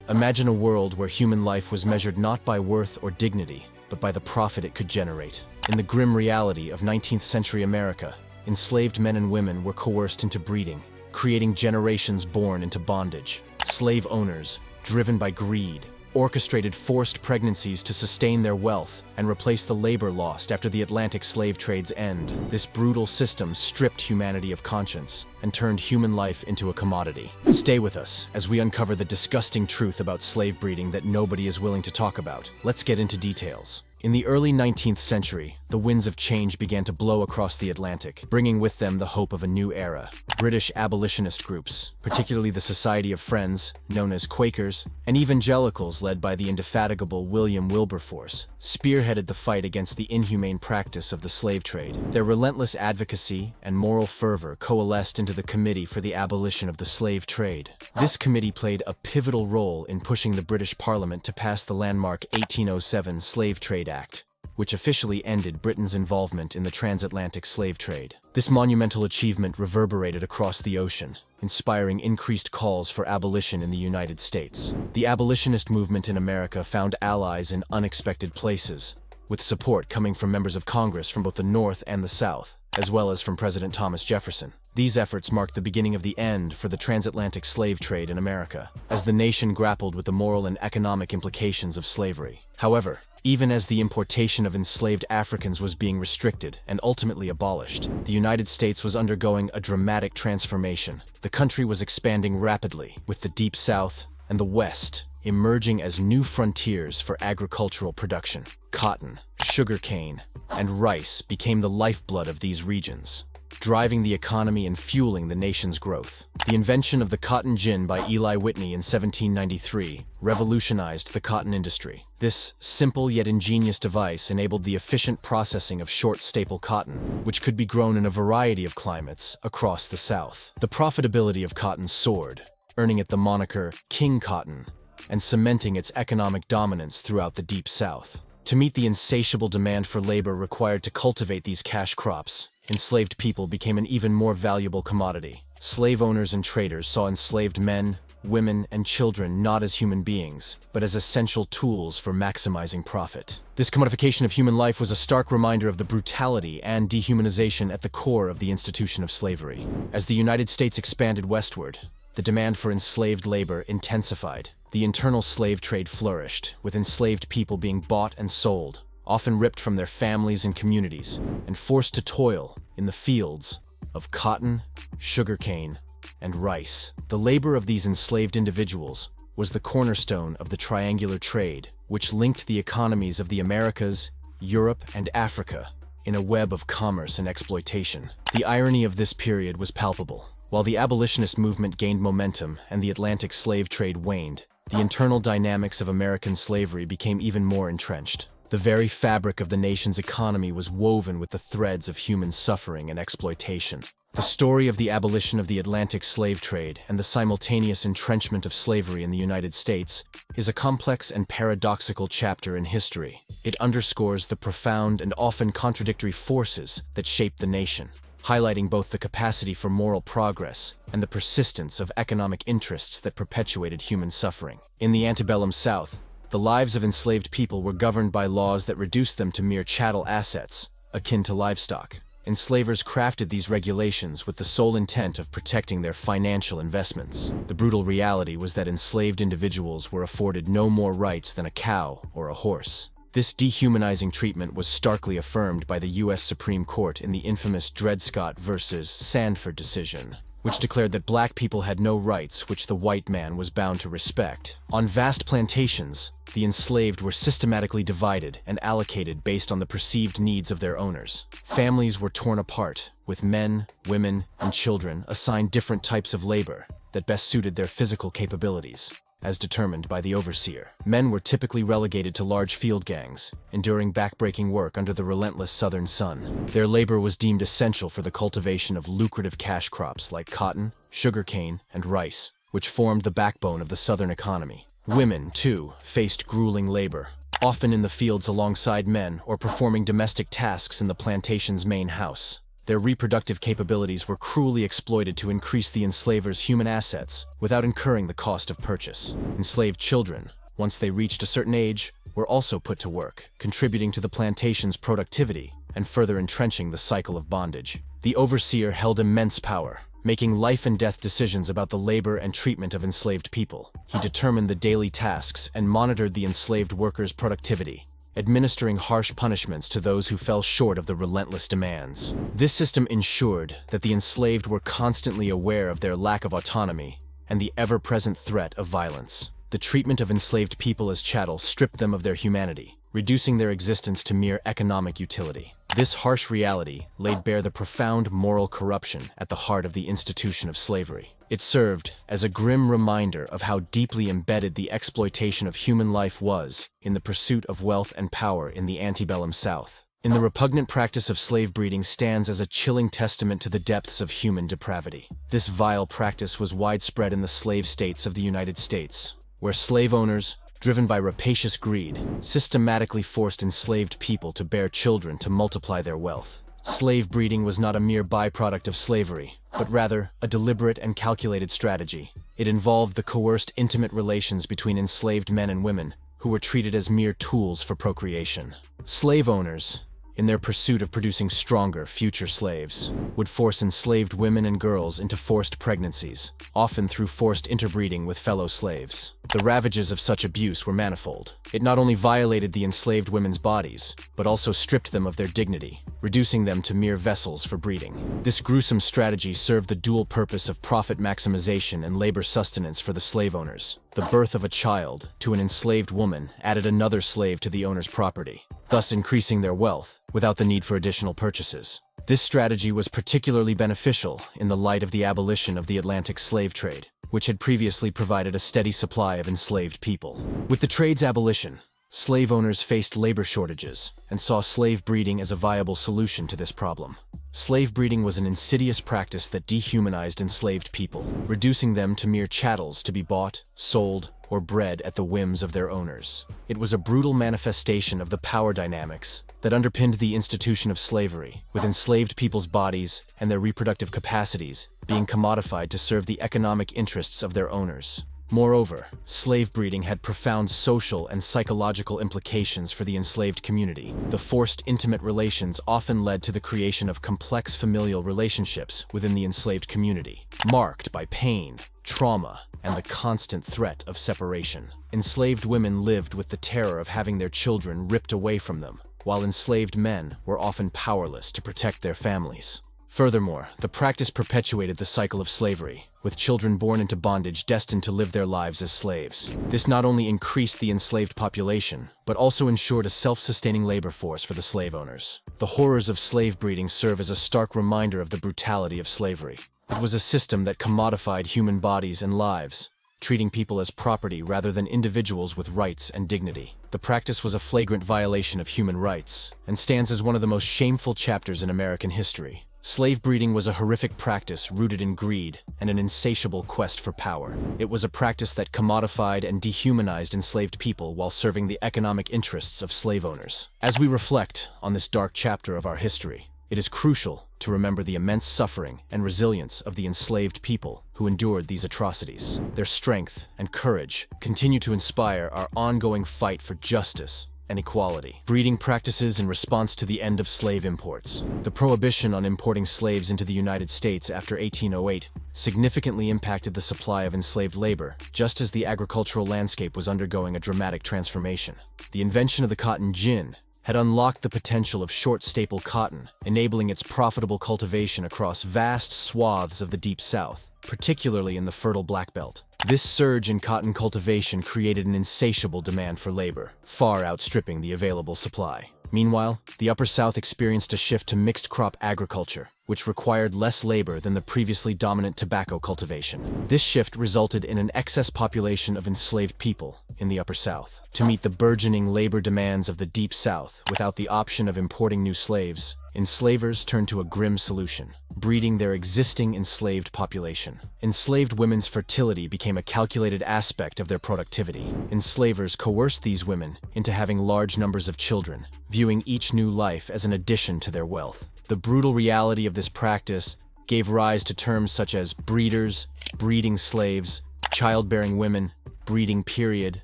Imagine a world where human life was measured not by worth or dignity, but by the profit it could generate. In the grim reality of 19th century America, enslaved men and women were coerced into breeding, creating generations born into bondage. Slave owners, driven by greed, orchestrated forced pregnancies to sustain their wealth and replace the labor lost after the Atlantic slave trade's end. This brutal system stripped humanity of conscience and turned human life into a commodity. Stay with us as we uncover the disgusting truth about slave breeding that nobody is willing to talk about. Let's get into details. In the early 19th century, the winds of change began to blow across the Atlantic, bringing with them the hope of a new era. British abolitionist groups, particularly the Society of Friends, known as Quakers, and evangelicals led by the indefatigable William Wilberforce, spearheaded the fight against the inhumane practice of the slave trade. Their relentless advocacy and moral fervor coalesced into the Committee for the Abolition of the Slave Trade. This committee played a pivotal role in pushing the British Parliament to pass the landmark 1807 Slave Trade Act, which officially ended Britain's involvement in the transatlantic slave trade. This monumental achievement reverberated across the ocean, inspiring increased calls for abolition in the United States. The abolitionist movement in America found allies in unexpected places, with support coming from members of Congress from both the North and the South, as well as from President Thomas Jefferson. These efforts marked the beginning of the end for the transatlantic slave trade in America, as the nation grappled with the moral and economic implications of slavery. However, even as the importation of enslaved Africans was being restricted and ultimately abolished, the United States was undergoing a dramatic transformation. The country was expanding rapidly, with the Deep South and the West emerging as new frontiers for agricultural production. Cotton, sugarcane, and rice became the lifeblood of these regions, driving the economy and fueling the nation's growth. The invention of the cotton gin by Eli Whitney in 1793 revolutionized the cotton industry. This simple yet ingenious device enabled the efficient processing of short staple cotton, which could be grown in a variety of climates across the South. The profitability of cotton soared, earning it the moniker King Cotton and cementing its economic dominance throughout the Deep South. To meet the insatiable demand for labor required to cultivate these cash crops, enslaved people became an even more valuable commodity. Slave owners and traders saw enslaved men, women, and children not as human beings, but as essential tools for maximizing profit. This commodification of human life was a stark reminder of the brutality and dehumanization at the core of the institution of slavery. As the United States expanded westward, the demand for enslaved labor intensified. The internal slave trade flourished, with enslaved people being bought and sold, often ripped from their families and communities, and forced to toil in the fields of cotton, sugarcane, and rice. The labor of these enslaved individuals was the cornerstone of the triangular trade, which linked the economies of the Americas, Europe, and Africa in a web of commerce and exploitation. The irony of this period was palpable. While the abolitionist movement gained momentum and the Atlantic slave trade waned, the internal dynamics of American slavery became even more entrenched. The very fabric of the nation's economy was woven with the threads of human suffering and exploitation. The story of the abolition of the Atlantic slave trade and the simultaneous entrenchment of slavery in the United States is a complex and paradoxical chapter in history. It underscores the profound and often contradictory forces that shaped the nation, highlighting both the capacity for moral progress and the persistence of economic interests that perpetuated human suffering. In the antebellum South, the lives of enslaved people were governed by laws that reduced them to mere chattel assets, akin to livestock. Enslavers crafted these regulations with the sole intent of protecting their financial investments. The brutal reality was that enslaved individuals were afforded no more rights than a cow or a horse. This dehumanizing treatment was starkly affirmed by the U.S. Supreme Court in the infamous Dred Scott versus Sandford decision, which declared that black people had no rights which the white man was bound to respect. On vast plantations, the enslaved were systematically divided and allocated based on the perceived needs of their owners. Families were torn apart, with men, women, and children assigned different types of labor that best suited their physical capabilities, as determined by the overseer. Men were typically relegated to large field gangs, enduring backbreaking work under the relentless southern sun. Their labor was deemed essential for the cultivation of lucrative cash crops like cotton, sugarcane, and rice, which formed the backbone of the southern economy. Women, too, faced grueling labor, often in the fields alongside men or performing domestic tasks in the plantation's main house. Their reproductive capabilities were cruelly exploited to increase the enslavers' human assets without incurring the cost of purchase. Enslaved children, once they reached a certain age, were also put to work, contributing to the plantation's productivity and further entrenching the cycle of bondage. The overseer held immense power, making life and death decisions about the labor and treatment of enslaved people. He determined the daily tasks and monitored the enslaved workers' productivity, administering harsh punishments to those who fell short of the relentless demands. This system ensured that the enslaved were constantly aware of their lack of autonomy and the ever-present threat of violence. The treatment of enslaved people as chattel stripped them of their humanity, reducing their existence to mere economic utility. This harsh reality laid bare the profound moral corruption at the heart of the institution of slavery. It served as a grim reminder of how deeply embedded the exploitation of human life was in the pursuit of wealth and power in the antebellum South. The repugnant practice of slave breeding stands as a chilling testament to the depths of human depravity. This vile practice was widespread in the slave states of the United States, where slave owners, driven by rapacious greed, systematically forced enslaved people to bear children to multiply their wealth. Slave breeding was not a mere byproduct of slavery, but rather a deliberate and calculated strategy. It involved the coerced intimate relations between enslaved men and women, who were treated as mere tools for procreation. Slave owners, in their pursuit of producing stronger future slaves, would force enslaved women and girls into forced pregnancies, often through forced interbreeding with fellow slaves. The ravages of such abuse were manifold. It not only violated the enslaved women's bodies, but also stripped them of their dignity, reducing them to mere vessels for breeding. This gruesome strategy served the dual purpose of profit maximization and labor sustenance for the slave owners. The birth of a child to an enslaved woman added another slave to the owner's property, thus increasing their wealth without the need for additional purchases. This strategy was particularly beneficial in the light of the abolition of the Atlantic slave trade, which had previously provided a steady supply of enslaved people. With the trade's abolition, slave owners faced labor shortages and saw slave breeding as a viable solution to this problem. Slave breeding was an insidious practice that dehumanized enslaved people, reducing them to mere chattels to be bought, sold, or bred at the whims of their owners. It was a brutal manifestation of the power dynamics that underpinned the institution of slavery, with enslaved people's bodies and their reproductive capacities being commodified to serve the economic interests of their owners. Moreover, slave breeding had profound social and psychological implications for the enslaved community. The forced intimate relations often led to the creation of complex familial relationships within the enslaved community, marked by pain, trauma, and the constant threat of separation. Enslaved women lived with the terror of having their children ripped away from them, while enslaved men were often powerless to protect their families. Furthermore, the practice perpetuated the cycle of slavery, with children born into bondage destined to live their lives as slaves. This not only increased the enslaved population, but also ensured a self-sustaining labor force for the slave owners. The horrors of slave breeding serve as a stark reminder of the brutality of slavery. It was a system that commodified human bodies and lives, treating people as property rather than individuals with rights and dignity. The practice was a flagrant violation of human rights, and stands as one of the most shameful chapters in American history. Slave breeding was a horrific practice rooted in greed and an insatiable quest for power. It was a practice that commodified and dehumanized enslaved people while serving the economic interests of slave owners. As we reflect on this dark chapter of our history, it is crucial to remember the immense suffering and resilience of the enslaved people who endured these atrocities. Their strength and courage continue to inspire our ongoing fight for justice and equality. Breeding practices in response to the end of slave imports. The prohibition on importing slaves into the United States after 1808 significantly impacted the supply of enslaved labor, just as the agricultural landscape was undergoing a dramatic transformation. The invention of the cotton gin had unlocked the potential of short staple cotton, enabling its profitable cultivation across vast swaths of the Deep South, particularly in the fertile Black Belt. This surge in cotton cultivation created an insatiable demand for labor, far outstripping the available supply. Meanwhile, the Upper South experienced a shift to mixed crop agriculture, which required less labor than the previously dominant tobacco cultivation. This shift resulted in an excess population of enslaved people, in the Upper South. To meet the burgeoning labor demands of the Deep South without the option of importing new slaves, enslavers turned to a grim solution: breeding their existing enslaved population. Enslaved women's fertility became a calculated aspect of their productivity. Enslavers coerced these women into having large numbers of children, viewing each new life as an addition to their wealth. The brutal reality of this practice gave rise to terms such as breeders, breeding slaves, childbearing women, breeding period,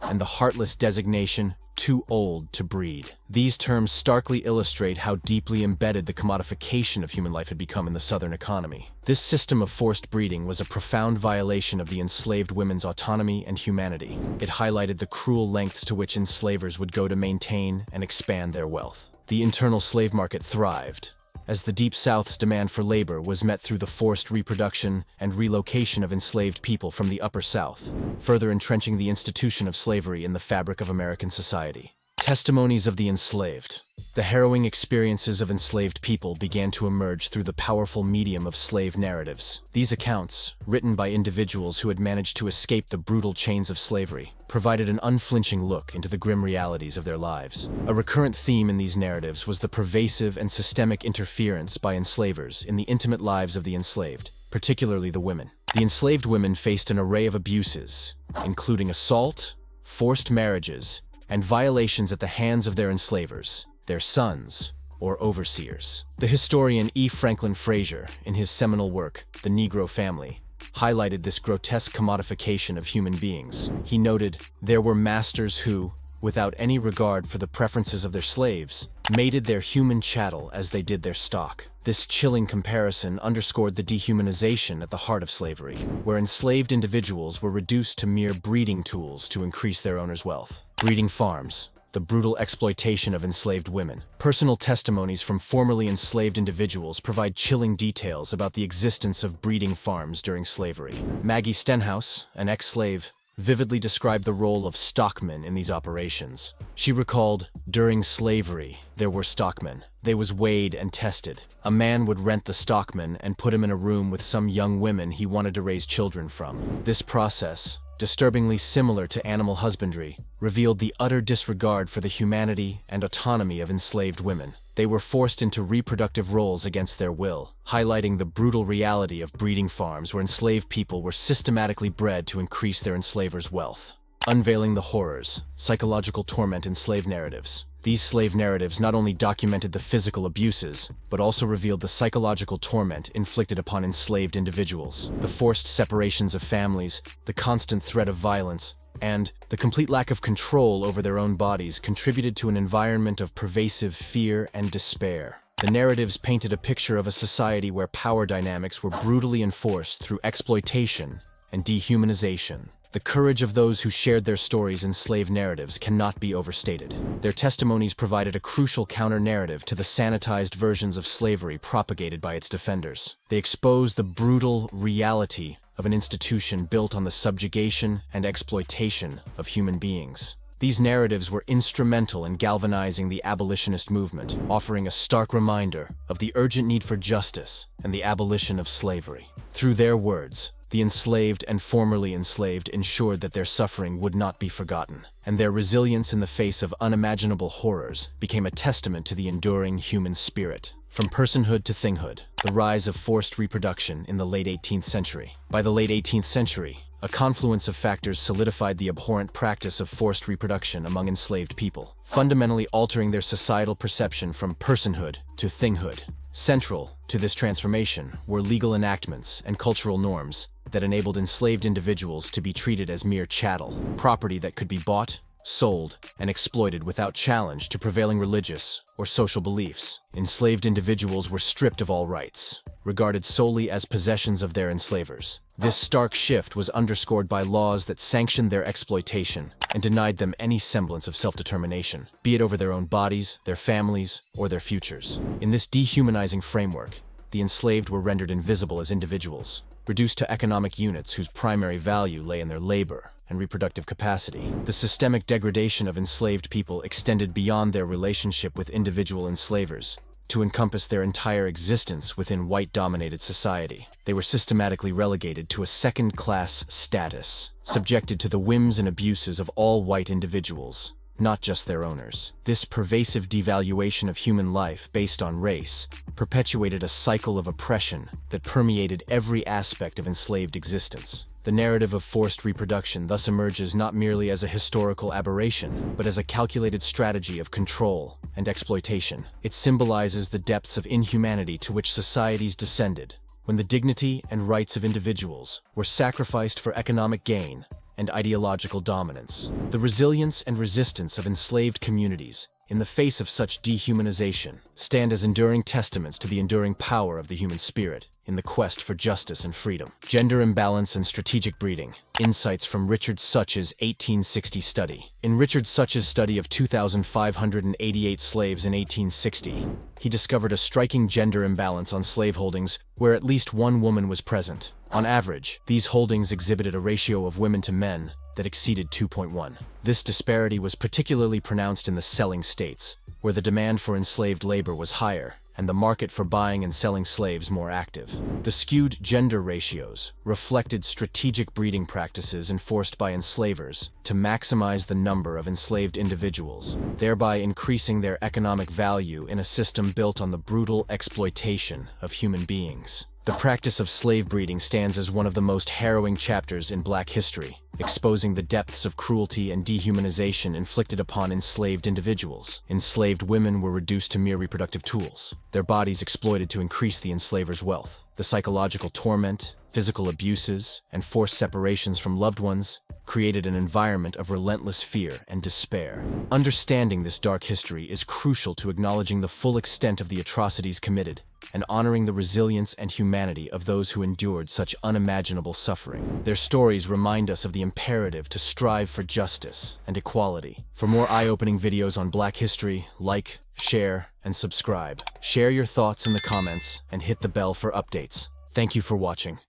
and the heartless designation, too old to breed. These terms starkly illustrate how deeply embedded the commodification of human life had become in the Southern economy. This system of forced breeding was a profound violation of the enslaved women's autonomy and humanity. It highlighted the cruel lengths to which enslavers would go to maintain and expand their wealth. The internal slave market thrived, as the Deep South's demand for labor was met through the forced reproduction and relocation of enslaved people from the Upper South, further entrenching the institution of slavery in the fabric of American society. Testimonies of the enslaved. The harrowing experiences of enslaved people began to emerge through the powerful medium of slave narratives. These accounts, written by individuals who had managed to escape the brutal chains of slavery, provided an unflinching look into the grim realities of their lives. A recurrent theme in these narratives was the pervasive and systemic interference by enslavers in the intimate lives of the enslaved, particularly the women. The enslaved women faced an array of abuses, including assault, forced marriages, and violations at the hands of their enslavers, their sons, or overseers. The historian E. Franklin Frazier, in his seminal work, The Negro Family, highlighted this grotesque commodification of human beings. He noted, "There were masters who, without any regard for the preferences of their slaves, mated their human chattel as they did their stock." This chilling comparison underscored the dehumanization at the heart of slavery, where enslaved individuals were reduced to mere breeding tools to increase their owners' wealth. Breeding farms. The brutal exploitation of enslaved women. Personal testimonies from formerly enslaved individuals provide chilling details about the existence of breeding farms during slavery. Maggie Stenhouse, an ex-slave, vividly described the role of stockmen in these operations. She recalled, "During slavery, there were stockmen. They was weighed and tested. A man would rent the stockman and put him in a room with some young women he wanted to raise children from. This process, disturbingly similar to animal husbandry, revealed the utter disregard for the humanity and autonomy of enslaved women. They were forced into reproductive roles against their will, highlighting the brutal reality of breeding farms where enslaved people were systematically bred to increase their enslavers' wealth." Unveiling the horrors, psychological torment in slave narratives. These slave narratives not only documented the physical abuses, but also revealed the psychological torment inflicted upon enslaved individuals. The forced separations of families, the constant threat of violence, and the complete lack of control over their own bodies contributed to an environment of pervasive fear and despair. The narratives painted a picture of a society where power dynamics were brutally enforced through exploitation and dehumanization. The courage of those who shared their stories in slave narratives cannot be overstated. Their testimonies provided a crucial counter-narrative to the sanitized versions of slavery propagated by its defenders. They exposed the brutal reality of an institution built on the subjugation and exploitation of human beings. These narratives were instrumental in galvanizing the abolitionist movement, offering a stark reminder of the urgent need for justice and the abolition of slavery. Through their words, the enslaved and formerly enslaved ensured that their suffering would not be forgotten, and their resilience in the face of unimaginable horrors became a testament to the enduring human spirit. From personhood to thinghood, the rise of forced reproduction in the late 18th century. By the late 18th century, a confluence of factors solidified the abhorrent practice of forced reproduction among enslaved people, fundamentally altering their societal perception from personhood to thinghood. Central to this transformation were legal enactments and cultural norms that enabled enslaved individuals to be treated as mere chattel, property that could be bought, sold, and exploited without challenge to prevailing religious or social beliefs. Enslaved individuals were stripped of all rights, regarded solely as possessions of their enslavers. This stark shift was underscored by laws that sanctioned their exploitation and denied them any semblance of self-determination, be it over their own bodies, their families, or their futures. In this dehumanizing framework, the enslaved were rendered invisible as individuals, reduced to economic units whose primary value lay in their labor and reproductive capacity. The systemic degradation of enslaved people extended beyond their relationship with individual enslavers to encompass their entire existence within white-dominated society. They were systematically relegated to a second-class status, subjected to the whims and abuses of all white individuals, not just their owners. This pervasive devaluation of human life based on race perpetuated a cycle of oppression that permeated every aspect of enslaved existence. The narrative of forced reproduction thus emerges not merely as a historical aberration, but as a calculated strategy of control and exploitation. It symbolizes the depths of inhumanity to which societies descended, when the dignity and rights of individuals were sacrificed for economic gain and ideological dominance. The resilience and resistance of enslaved communities in the face of such dehumanization stand as enduring testaments to the enduring power of the human spirit in the quest for justice and freedom. Gender imbalance and strategic breeding. Insights from Richard Such's 1860 study. In Richard Such's study of 2,588 slaves in 1860, he discovered a striking gender imbalance on slaveholdings where at least one woman was present. On average, these holdings exhibited a ratio of women to men that exceeded 2.1. This disparity was particularly pronounced in the selling states, where the demand for enslaved labor was higher and the market for buying and selling slaves more active. The skewed gender ratios reflected strategic breeding practices enforced by enslavers to maximize the number of enslaved individuals, thereby increasing their economic value in a system built on the brutal exploitation of human beings. The practice of slave breeding stands as one of the most harrowing chapters in Black history, exposing the depths of cruelty and dehumanization inflicted upon enslaved individuals. Enslaved women were reduced to mere reproductive tools, their bodies exploited to increase the enslaver's wealth. The psychological torment, physical abuses, and forced separations from loved ones created an environment of relentless fear and despair. Understanding this dark history is crucial to acknowledging the full extent of the atrocities committed and honoring the resilience and humanity of those who endured such unimaginable suffering. Their stories remind us of the imperative to strive for justice and equality. For more eye-opening videos on Black history, like, share, and subscribe. Share your thoughts in the comments and hit the bell for updates. Thank you for watching.